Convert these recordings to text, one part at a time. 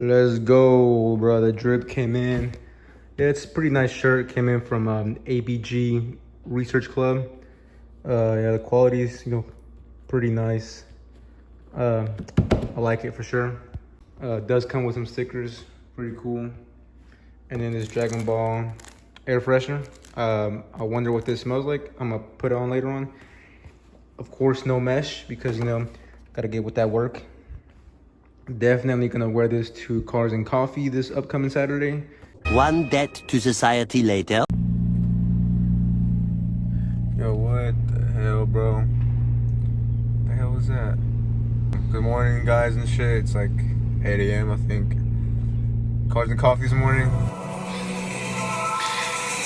Let's go, bro. The drip came in. Yeah, it's a pretty nice shirt. Came in from ABG Research Club. Yeah, the quality's, pretty nice. I like it for sure. Does come with some stickers. Pretty cool. And then this Dragon Ball air freshener. I wonder what this smells like. I'm gonna put it on later on. Of course, no mesh because, gotta get with that work. Definitely gonna wear this to Cars and Coffee this upcoming Saturday. One debt to society later. Yo, what the hell, bro? What the hell was that? Good morning, guys and shit. It's like 8 a.m. I think. Cars and Coffee this morning.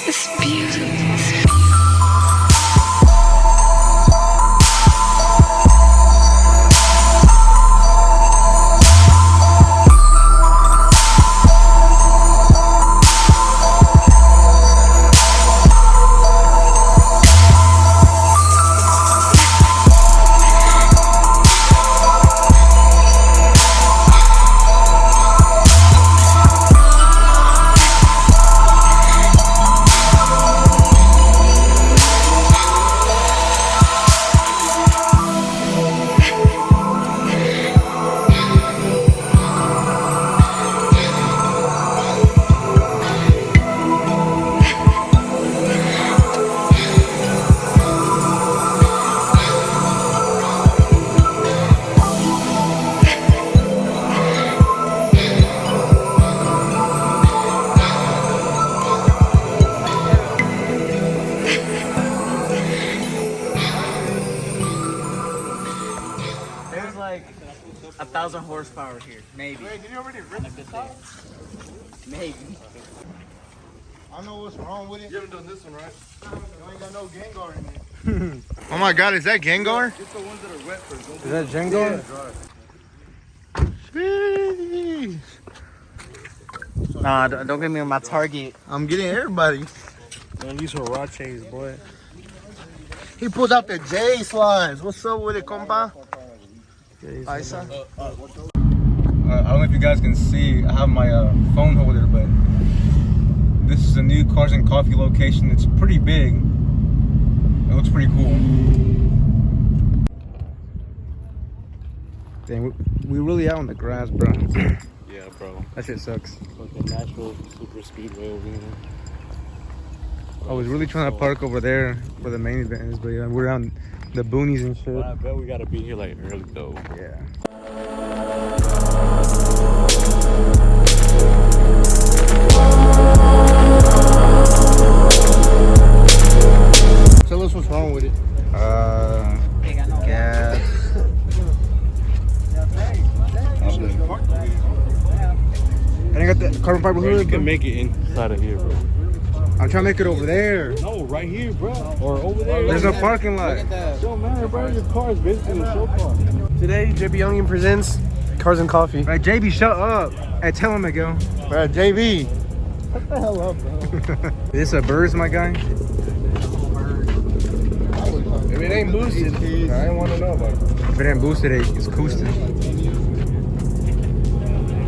It's beautiful. There's like 1,000 horsepower here, maybe. Wait, did you already rip the car? Maybe. I know what's wrong with it. You haven't done this one, right? You ain't got no Gengar in there. Oh my God, is that Gengar? It's the ones that are wet first. Is that Gengar? Yeah. Nah, don't get me on my target. I'm getting everybody. Man, these Huaraches, boy. He pulls out the J slides. What's up with it, compa? Isa? I don't know if you guys can see. I have my phone holder, but this is a new Cars and Coffee location. It's pretty big. It looks pretty cool. Dang, we really out on the grass, bro. Yeah, bro. That shit sucks. Fucking natural super speedway over here. I was really trying to park over there where the main event is, but yeah, we're on the boonies and shit. But I bet we gotta be here like early though. Yeah. Tell us what's wrong with it. Gas. I ain't got the carbon fiber Bro, you hood. can make it inside of here, bro. I'm trying to make it over there. No, right here, bro. Or over there. There's no parking lot. Don't matter, bro. Your car is basically a show car. Today, JB Youngin presents Cars and Coffee. Right, JB, shut up. Hey, tell him to go. Bro, JB. Shut the hell up, bro. Is this a Burrs, my guy? If it ain't boosted, I ain't want to know about it. If it ain't boosted, it's coasting.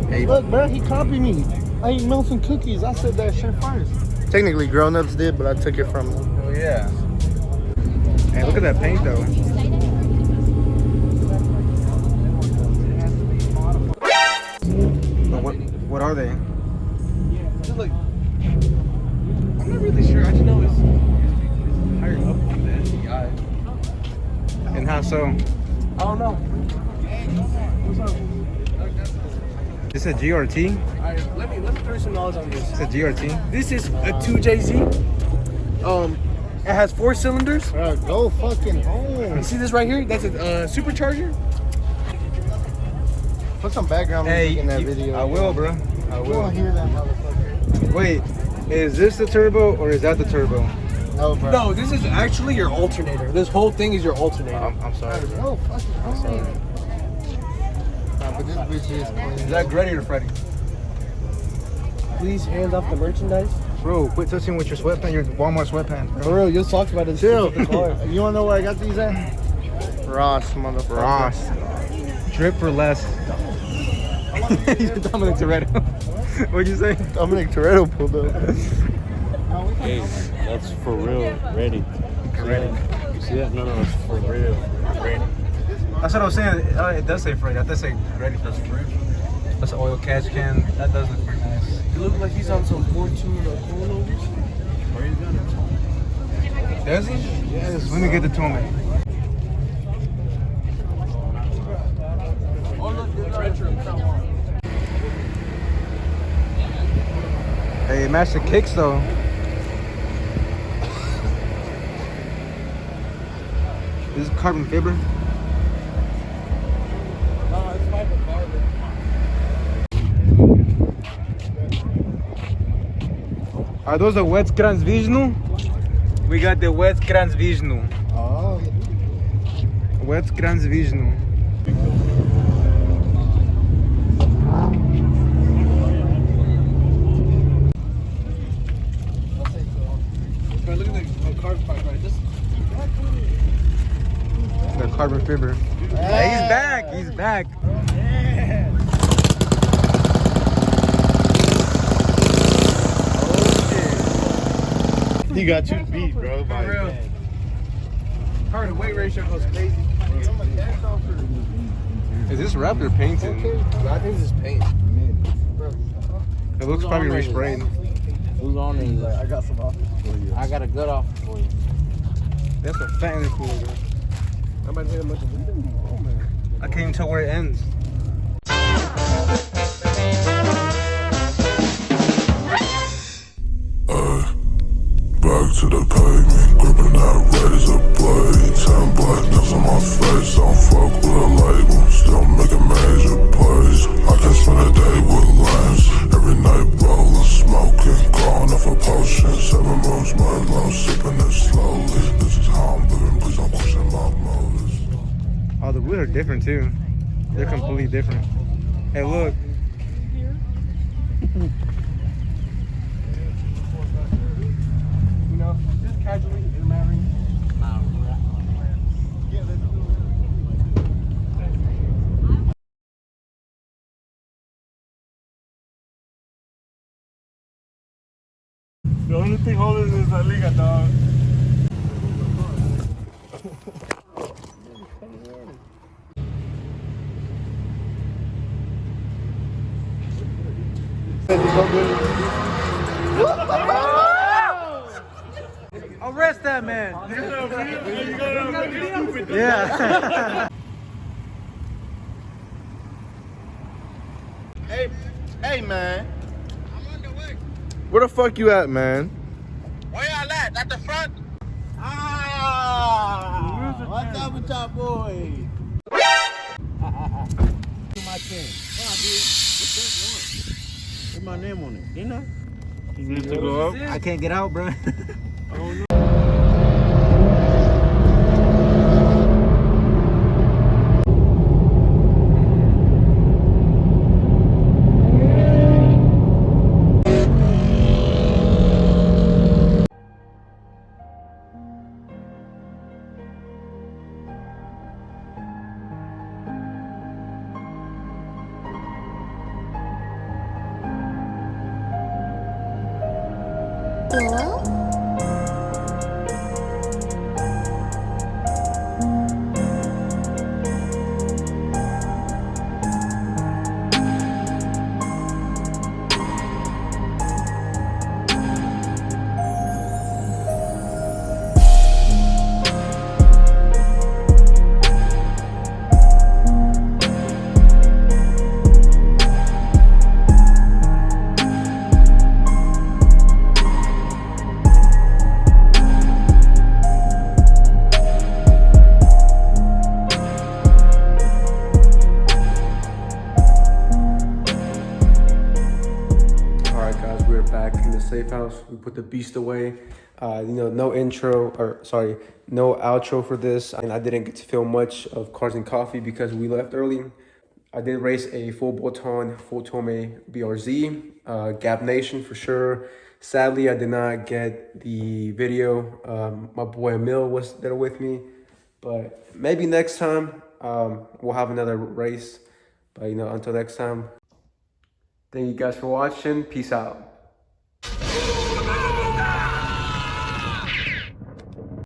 Hey, Look, bro, he copied me. I ate Milton cookies. I said that shit first. Technically, grown-ups did, but I took it from them. oh yeah. Hey, look at that paint though. What are they? Look, I'm not really sure. I just know it's higher up on the DEI. And how so? I don't know. This is a GRT? Alright, let me throw you some knowledge on this. It's a GRT? This is a 2JZ. It has 4 cylinders. Bro, go fucking home. You see this right here? That's a supercharger. Put some background music in that video. I will, bro. I You will. won't hear that motherfucker. Wait, is this the turbo or is that the turbo? No, bro. No, this is actually your alternator. This whole thing is your alternator. I'm sorry. Bro. No, fucking home. Nah, but this bitch is clean. Is that Grady or Freddy? Please hand off the merchandise. Bro, quit touching with your sweatpants, your Walmart sweatpants, bro. For real, you'll talk about it. Chill. You wanna know where I got these at? Ross, motherfucker. Ross. Drip for less. How Dominic Toretto. What'd you say? Dominic Toretto pulled up. Hey, that's for real. Ready. Ready. You see that? No, it's for real. Ready. That's what I was saying. It does say Freddy. That does say ready for Freddy. That's an oil catch can. That does look pretty nice. He looks like he's on some Fortune or Coilovers. Or he's got a Does he? Yes. Let me get the Tomei. Hey, match the kicks though. This is carbon fiber. No, it's fiber carbon. Are those the wet transvisional? We got the wet transvisional. Oh. Wet transvisional. Look at the carbon pipe, right? The carbon fiber. Hey, he's back. He's back. He got you beat, bro. For real. Her weight ratio goes crazy. Is this Raptor painted? I think this is paint. It looks probably resprayed. Who's on it? I got some offers for you. I got a good offer for you. That's a family cooler. I might hit a bunch of oh man. I can't even tell where it ends. Back to the pavement, gripping that razor blade. 10 black nails on my face, don't fuck with a label. Still making major plays. I can spend a day with lamps. Every night rolling, smoking, going off a potion. 7 moons, my low, sipping it slowly. This is how I'm living, please don't question my motives. Oh, the wheels are different too. They're completely different. Hey, look. You know, just casually intermarrying. The only thing holding is the liga, dog. Arrest that man. Yeah. Hey, man. Where the fuck you at, man? Where y'all at the front? Ah! What's up with y'all boy? What's my name on it? Didn't I? You need to go up? I can't get out, bro. Safe house. We put the beast away. No intro, or sorry, no outro for this. And I didn't get to film much of Cars and Coffee because we left early. I did race a full bolt-on, full Tomei BRZ, Gap Nation for sure. Sadly, I did not get the video. My boy Emil was there with me, but maybe next time we'll have another race. But until next time, Thank you guys for watching. Peace out.